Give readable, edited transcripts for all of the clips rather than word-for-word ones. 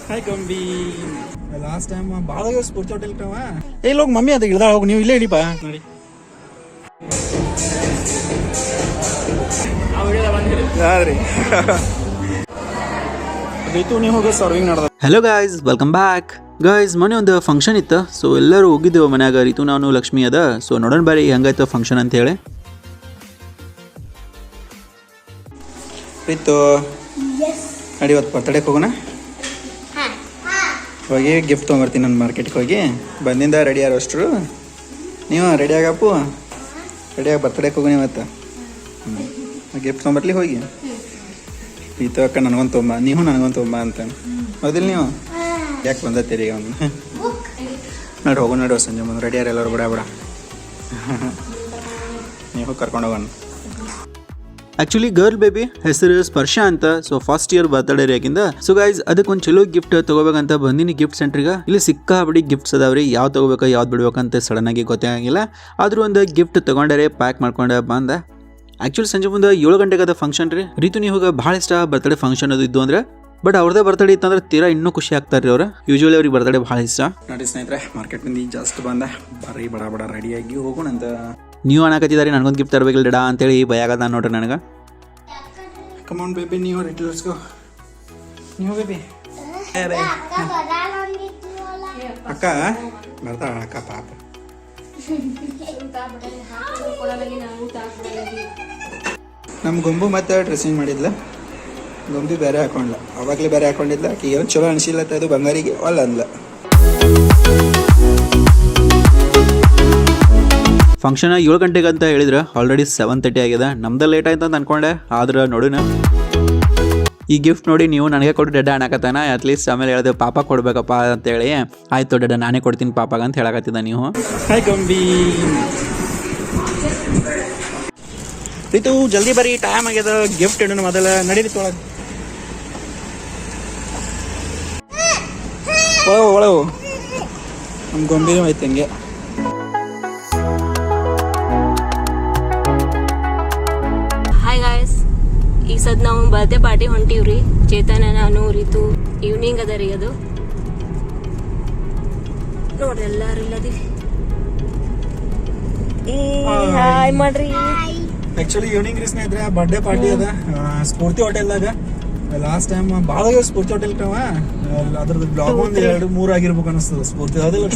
हाय कंबी last time ಭಾಳ ಸ್ಪೂರ್ತಿ hotel ಕವ ಏ ಲೋಗ್ ಮಮ್ಮಿ ಅದ ಇಳ್ದ ಹೋಗಿ ನೀವು ಇಲ್ಲೇ ಇಡಿಪಾ ನೋಡಿ ಯಾದ್ರಿ ರೀತು ನೀವು ಹೋಗಿ ಸರ್ವಿಂಗ್ ನಡೆದ. Hello guys, welcome back. Guys, ಮೊನ್ನೆ ಒಂದು ಫಂಕ್ಷನ್ ಇತ್ತು. ಸೊ ಎಲ್ಲರೂ ಹೋಗಿದ್ದೇವೆ ಮನ್ಯಾಗ. ರೀತು ನಾನು ಲಕ್ಷ್ಮಿ ಅದ. ಸೊ ನೋಡೋಣ ಬಾರಿ ಹೆಂಗಾಯ್ತು ಫಂಕ್ಷನ್ ಅಂತ ಹೇಳಿ. ರೀತು ನಡಿ ಇವತ್ತು ಬರ್ತಡೇಗೆ ಹೋಗೋಣ. ಹೋಗಿ ಗಿಫ್ಟ್ ತೊಗೊಂಬರ್ತೀನಿ ನಾನು ಮಾರ್ಕೆಟ್ಗೆ ಹೋಗಿ ಬಂದಿಂದ ರೆಡಿ ಯಾರು ಅಷ್ಟರು ನೀವು ರೆಡಿ ಆಗಪ್ಪು ರೆಡಿಯಾಗಿ ಬರ್ತಡೇಗೆ ಹೋಗೋಣ ಇವತ್ತು. ಗಿಫ್ಟ್ ತೊಗೊಂಬರ್ಲಿ ಹೋಗಿ. ಈತ ಅಕ್ಕ ನನಗೊಂದು ತೊಂಬ ನೀವು ನನಗೊಂದು ತೊಂಬ ಅಂತ ಹೌದಿಲ್ಲ ನೀವು ಯಾಕೆ ಬಂದತ್ತೀರಿ ಈಗ ಒಂದು ನೋಡಿ ಹೋಗೋಣ ನೋಡಿ ಸಂಜೆ ಬಂದು ರೆಡಿ ಯಾರು ಎಲ್ಲರೂ ಬಿಡ ಬಿಡ ನೀವು ಕರ್ಕೊಂಡು ಹೋಗೋಣ. ಆಕ್ಚುಲಿ ಗರ್ಲ್ ಬೇಬಿ ಹೆಸರು ಸ್ಪರ್ಶ ಅಂತ. ಸೊ ಫಸ್ಟ್ ಇಯರ್ ಬರ್ತ್ಡೇ ಯಾಕಿಂದ. ಸೊ ಗೈಸ್ ಅದಕ್ಕೊಂದು ಚಲೋ ಗಿಫ್ಟ್ ತಗೋಬೇಕಂತ ಬಂದಿನಿ ಗಿಫ್ಟ್ ಸೆಂಟ್ರಿಗೆ. ಇಲ್ಲಿ ಸಿಕ್ಕಾಬಿಡಿ ಗಿಫ್ಟ್ಸ್ ಅದಾವ್ರಿ. ಯಾವ್ದು ತಗೋಬೇಕು ಯಾವ್ದು ಬಿಡ್ಬೇಕಂತ ಸಡನ್ ಆಗಿ ಗೊತ್ತಾಗಿಲ್ಲ. ಆದ್ರೂ ಒಂದು ಗಿಫ್ಟ್ ತಗೊಂಡರೆ ಪ್ಯಾಕ್ ಮಾಡ್ಕೊಂಡೆ ಬಂದ. ಆಕ್ಚುಲಿ ಸಂಜೆ ಮುಂದೆ 7 ಗಂಟೆಗೆ ಅದ ಫಂಕ್ಷನ್ ರೀ. ರೀತು ನೀವು ಭಾಳ ಇಷ್ಟ ಬರ್ತ್ಡೇ ಫಂಕ್ಷನ್ ಅದು ಇದ್ದು ಅಂದ್ರೆ. ಬಟ್ ಅವ್ರದೇ ಬರ್ತ್ಡೇ ಇತ್ತಂದ್ರೆ ತೀರಾ ಇನ್ನೂ ಖುಷಿ ಆಗ್ತಾರೆ ಅವ್ರು. ಯೂಶುವಲಿ ಅವ್ರಿಗೆ ಬರ್ತ್ಡೇ ಭಾಳ ಇಷ್ಟ. ನೋಡಿ ಸ್ನೇಹಿತರೆ, ಮಾರ್ಕೆಟ್ ಮಂದಿ ಜಾಸ್ಟ್ ಬಂದ ಬರ್ರಿ ಬಡ ಬಡ ರೆಡಿಯಾಗಿ ಹೋಗೋಣ ಅಂತ. ನೀವು ಅನ್ನಕತ್ತಿದ್ದಾರೆ ನನಗೊಂದು ಗಿಫ್ಟ್ ತರಬೇಕಿಲ್ಲ ಡಾ ಅಂತೇಳಿ ಭಯ ಆಗದ ನೋಡ್ರಿ ನನಗೆ. ಕಮಾನ್ ಬೇಬಿ, ನೀವು ರೆಡಿ ಲೆಟ್ಸ್ ಗೋ. ನೀವು ಬೇಬಿ ಅಕ್ಕ ಬರ್ತಾಳ ಅಕ್ಕ ಪಾಪ. ನಮ್ಮ ಗೊಂಬು ಮತ್ತೆ ಡ್ರೆಸ್ಸಿಂಗ್ ಮಾಡಿದ್ಲ. ಗೊಂಬಿ ಬೇರೆ ಹಾಕೊಂಡ್ಲ, ಅವಾಗಲೇ ಬೇರೆ ಹಾಕೊಂಡಿದ್ಲ. ಏನು ಚಲೋ ಅನಿಸಿಲ್ಲತ್ತ ಅದು ಬಂಗಾರಿಗೆ ಅಲ್ಲ ಅಂದ್ಲ. ಫಂಕ್ಷನ್ 7 ಗಂಟೆಗೆ ಅಂತ ಹೇಳಿದ್ರೆ ಆಲ್ರೆಡಿ 7:30 ಆಗಿದೆ. ನಮ್ದು ಲೇಟ್ ಆಯ್ತು ಅಂತ ಅನ್ಕೊಂಡೆ. ಆದ್ರೆ ನೋಡಿನ ಈ ಗಿಫ್ಟ್ ನೋಡಿ ನೀವು ನನಗೆ ಕೊಟ್ಟು ಡೆಡ್ಡ ಅನ್ನಕತ್ತಾನ. ಅಟ್ಲೀಸ್ಟ್ ಆಮೇಲೆ ಹೇಳಿದೆ ಪಾಪ ಕೊಡ್ಬೇಕಪ್ಪ ಅಂತೇಳಿ. ಆಯ್ತು ಡೆಡ್ಡ ನಾನೇ ಕೊಡ್ತೀನಿ ಪಾಪಾಗ ಅಂತ ಹೇಳಕತ್ತಿದ್ದ ನೀವು. ಹಾಯ್ ಕಂಬಿ. ರೀತು ಜಲ್ದಿ ಬರ್ರಿ, ಟೈಮ್ ಆಗ್ಯದ. ಗಿಫ್ಟ್ ಇಡೋಣ ಮೊದಲ. ನಡೀರಿ ಒಳಗೆ ಒಳವು ನಮ್ಮ ಗೊಂಬಿನೂ ಐತೆ ಹಂಗೆ. ಈಗ ಸದ್ ನಾವು ಬರ್ತ್ಡೇ ಪಾರ್ಟಿ ಹೊಂಟೀವ್ರಿ. ಚೇತನ ನಾನು ರೀತು ಈವ್ನಿಂಗ್ ಅದ ರೀ ಅದು. ನೋಡ್ರಿ ಎಲ್ಲಾರು ಇಲ್ಲದಿವಿ. ಹಾಯ್ ಮಾಡ್ರಿ. ಆಕ್ಚುಲಿ ಈವ್ನಿಂಗ್ ರೀ ಸ್ನೇಹಿತರೆ, ಬರ್ಡೇ ಪಾರ್ಟಿ ಅದ ಸ್ಫೂರ್ತಿ ಹೋಟೆಲ್ದಾಗ. ಲಾಸ್ಟ್ ಟೈಮ್ ಭಾಳ ಸ್ಫೂರ್ತಿ ಹೋಟೆಲ್ ಕವ ಅದ್ರದ್ದು ಬ್ಲಾಗ್ ಒಂದು 2-3 ಆಗಿರ್ಬೇಕು ಅನಿಸ್ತದ. ಸ್ಫೂರ್ತಿ ಅದಿಲ್ಲ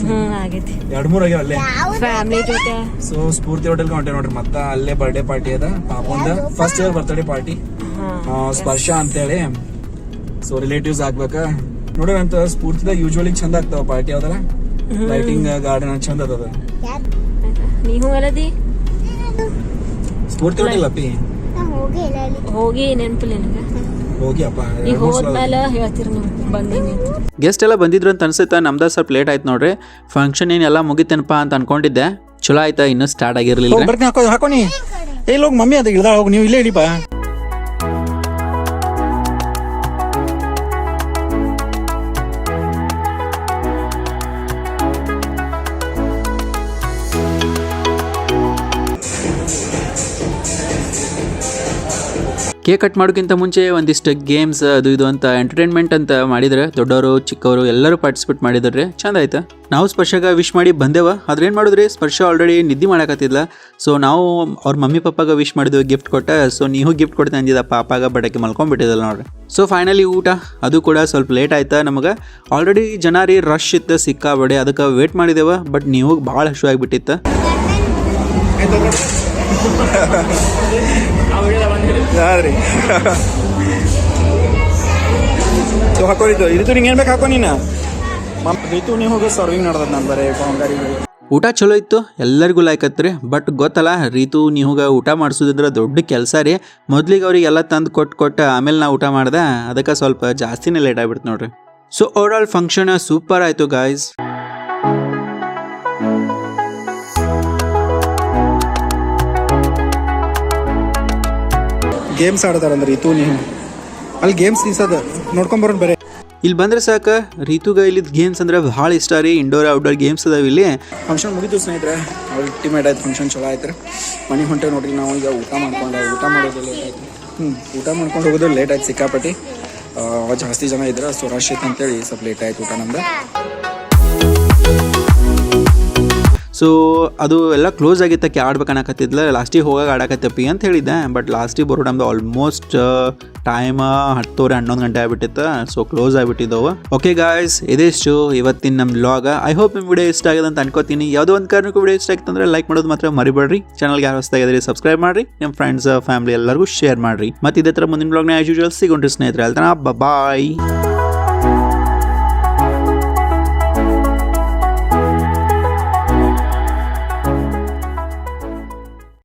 2-3 ಆಗ್ಯಾವ ಅಲ್ಲೇ ಫ್ಯಾಮಿಲಿ ಜೊತೆ. ಸೊ ಸ್ಫೂರ್ತಿ ಹೋಟೆಲ್ ಹೊಂಟೆ ನೋಡ್ರಿ. ಮತ್ತ ಅಲ್ಲೇ ಬರ್ಡೇ ಪಾರ್ಟಿ ಅದ ಪಾಪಂದ. ಫಸ್ಟ್ ಇಯರ್ ಬರ್ತ್ಡೇ ಪಾರ್ಟಿ ಸ್ಪರ್ಶ ಅಂತೇಳಿ. ಸೊ ರಿಲೇಟಿವ್ಸ್ ಆಗ್ಬೇಕ ನೋಡ್ರಿ ಅಂತ. ಸ್ಫೂರ್ತಿದಾಗ ಯೂಶುವಲಿ ಚಂದ ಆಗ್ತಾವ ಪಾರ್ಟಿ. ಯಾವ್ದಾರ ಲೈಟಿಂಗ್ ಗಾರ್ಡನ್ ಚಂದ ಅದ. ನೀವು ಎಲ್ಲದಿ ಸ್ಫೂರ್ತಿ ಹೋಟೆಲ್ ಅಪ್ಪಿ ಹೋಗಿ ನೆನಪಿಲ್ಲ ನನಗೆ. ಹೋಗಿ ಅಪ್ಪ ಈಗ ಹೋದ್ಮೇಲೆ ಹೇಳ್ತೀರಿ ನೀವು ಬಂದೀನಿ. ಗೆಸ್ಟ್ ಎಲ್ಲ ಬಂದಿದ್ರು ಅಂತ ಅನ್ಸುತ್ತೆ. ನಮ್ದು ಸ್ವಲ್ಪ ಲೇಟ್ ಆಯ್ತು ನೋಡ್ರಿ. ಫಂಕ್ಷನ್ ಏನೆಲ್ಲ ಮುಗಿತೇನಪ್ಪ ಅಂತ ಅನ್ಕೊಂಡಿದ್ದೆ. ಚಲೋ ಆಯ್ತಾ, ಇನ್ನೂ ಸ್ಟಾರ್ಟ್ ಆಗಿರ್ಲಿಲ್ಲ. ಬರ್ತೀನಿ ಹಾಕೋನಿ. ಏ ಲೋಗ್ ಮಮ್ಮಿ ಅದ ಇಳ್ದ ಹೋಗಿ ನೀವು ಇಲ್ಲೇ ಇಡಿಪಾ. ಕೇಕ್ ಕಟ್ ಮಾಡೋಕ್ಕಿಂತ ಮುಂಚೆ ಒಂದಿಷ್ಟು ಗೇಮ್ಸ್ ಅದು ಇದು ಅಂತ ಎಂಟರ್ಟೈನ್ಮೆಂಟ್ ಅಂತ ಮಾಡಿದ್ರೆ. ದೊಡ್ಡವರು ಚಿಕ್ಕವರು ಎಲ್ಲರೂ ಪಾರ್ಟಿಸಿಪೇಟ್ ಮಾಡಿದ್ರಿ. ಚಂದ ಆಯ್ತಾ. ನಾವು ಸ್ಪರ್ಶಾಗ ವಿಶ್ ಮಾಡಿ ಬಂದೇವ. ಆದ್ರೆ ಏನು ಮಾಡಿದ್ರಿ, ಸ್ಪರ್ಶ ಆಲ್ರೆಡಿ ನಿದ್ದೆ ಮಾಡಕತ್ತಿದ್ಲ. ಸೊ ನಾವು ಅವ್ರ ಮಮ್ಮಿ ಪಪ್ಪಾಗ ವಿಶ್ ಮಾಡಿದ್ವಿ, ಗಿಫ್ಟ್ ಕೊಟ್ಟ. ಸೊ ನೀವು ಗಿಫ್ಟ್ ಕೊಡ್ತಾ ಅಂದಿದ್ದ ಪಾಪಾಗ ಬಡಕ್ಕೆ ಮಲ್ಕೊಂಡ್ಬಿಟ್ಟಿದ್ದಲ್ಲ ನೋಡ್ರಿ. ಸೊ ಫೈನಲಿ ಊಟ ಅದು ಕೂಡ ಸ್ವಲ್ಪ ಲೇಟ್ ಆಯ್ತಾ ನಮಗೆ. ಆಲ್ರೆಡಿ ಜನ ರೀ ರಶ್ ಇತ್ತು ಸಿಕ್ಕಾಬಡೆ. ಅದಕ್ಕೆ ವೇಟ್ ಮಾಡಿದೇವ. ಬಟ್ ನೀವು ಭಾಳ ಹಶು ಆಗಿಬಿಟ್ಟಿತ್ತು. ಯಾರ್ರಿ ಹಾಕೋರಿದ್ದು ಇದು ನಿಂಗೆ ಏನ್ ಬೇಕು ಹಾಕೋ ನೀನು. ರೀತು ನೀವು ಹೋಗಿ ಸರ್ವಿಂಗ್ ನಡೆದ ನಾನು ಬರೀ ಬಂಗಾರಿ. ಊಟ ಚಲೋ ಇತ್ತು, ಎಲ್ಲರಿಗೂ ಲೈಕ್ ಹತ್ರಿ. ಬಟ್ ಗೊತ್ತಲ್ಲ, ರೀತು ನೀವಾಗ ಊಟ ಮಾಡಿಸೋದಂದ್ರೆ ದೊಡ್ಡ ಕೆಲಸ ರೀ. ಮೊದ್ಲಿಗೆ ಅವ್ರಿಗೆ ಎಲ್ಲ ತಂದು ಕೊಟ್ಟು ಆಮೇಲೆ ನಾ ಊಟ ಮಾಡ್ದೆ. ಅದಕ್ಕೆ ಸ್ವಲ್ಪ ಜಾಸ್ತಿನೇ ಲೇಟ್ ಆಗಿಬಿಡ್ತು ನೋಡ್ರಿ. So over all function super ಆಯಿತು ಗಾಯ್ಸ್. ಗೇಮ್ಸ್ ಆಡತಾರಂದ್ರೆ ರೀತು ನೀವು ಅಲ್ಲಿ ಗೇಮ್ಸ್ ಈಸದ ನೋಡ್ಕೊಂಬರೋಣ ಬರೀ. ಇಲ್ಲಿ ಬಂದ್ರೆ ಸಾಕ. ರೀತುಗ ಇಲ್ಲಿ ಗೇಮ್ಸ್ ಅಂದ್ರೆ ಭಾಳ ಇಷ್ಟ ರೀ. ಇಂಡೋರ್ ಔಟ್ಡೋರ್ ಗೇಮ್ಸ್ ಅದಾವ ಇಲ್ಲಿ. ಫಂಕ್ಷನ್ ಮುಗಿತು ಸ್ನೇಹಿತರೆ, ಅಲ್ಟಿಮೇಟ್ ಆಯ್ತು ಫಂಕ್ಷನ್. ಚಲೋ ಆಯ್ತು. ಮನೆಗೆ ಹೊಂಟೆ ನೋಡ್ರಿ ನಾವು. ಈಗ ಊಟ ಮಾಡೋದು ಲೇಟ್ ಆಯ್ತು. ಊಟ ಮಾಡ್ಕೊಂಡು ಹೋಗೋದು ಲೇಟ್ ಆಯ್ತು ಸಿಕ್ಕಾಪಟ್ಟಿ. ಜಾಸ್ತಿ ಜನ ಇದ್ರೆ ಸೊ ರಶ್ ಇತ್ತು ಅಂತೇಳಿ ಸ್ವಲ್ಪ ಲೇಟ್ ಆಯ್ತು ಊಟ ನಮ್ದು. ಸೊ ಅದು ಎಲ್ಲ ಕ್ಲೋಸ್ ಆಗಿತ್ತಕ್ಕೆ ಆಡ್ಬೇಕನ್ನಕತ್ತಿದ್ಲ. ಲಾಸ್ಟಿಗೆ ಹೋಗಾಗ ಆಡಕತ್ತಪ್ಪಿ ಅಂತ ಹೇಳಿದ್ದೆ. ಬಟ್ ಲಾಸ್ಟಿಗೆ ಬರೋ ಟೈಮ್ದು ಆಲ್ಮೋಸ್ಟ್ ಟೈಮ್ 10-11 ಗಂಟೆ ಆಗಿಬಿಟ್ಟಿತ್ತು. ಸೊ ಕ್ಲೋಸ್ ಆಗಿಬಿಟ್ಟಿದ್ದವು. ಓಕೆ ಗಾಯ್ಸ್, ಇದಿಷ್ಟು ಇವತ್ತಿನ ನಮ್ಮ ವ್ಲಾಗ್. ಐ ಹೋಪ್ ನಿಮ್ಮ ವಿಡಿಯೋ ಇಷ್ಟ ಆಗಿದೆ ಅಂತ ಅನ್ಕೋತೀನಿ. ಯಾವುದೋ ಒಂದು ಕಾರಣಕ್ಕೂ ವಿಡಿಯೋ ಇಷ್ಟ ಆಗಿತ್ತು ಅಂದರೆ ಲೈಕ್ ಮಾಡೋದು ಮಾತ್ರ ಮರಿಬೇಡ್ರಿ. ಚಾನಲ್ಗೆ ಯಾರು ಹೊಸದಾಗಿದ್ರೆ ಸಬ್ಸ್ಕ್ರೈಬ್ ಮಾಡಿರಿ. ನಿಮ್ಮ ಫ್ರೆಂಡ್ಸ್ ಫ್ಯಾಮಿಲಿ ಎಲ್ಲರಿಗೂ ಶೇರ್ ಮಾಡಿರಿ. ಮತ್ತು ಇದೇ ಥರ ಮುಂದಿನ ವ್ಲಾಗ್ನ ಆಸ್ ಯೂಶುವಲ್ ಸಿಗೋಣ್ರಿ ಸ್ನೇಹಿತರೆ. ಅಲ್ತಾನ ಬಾಯ್.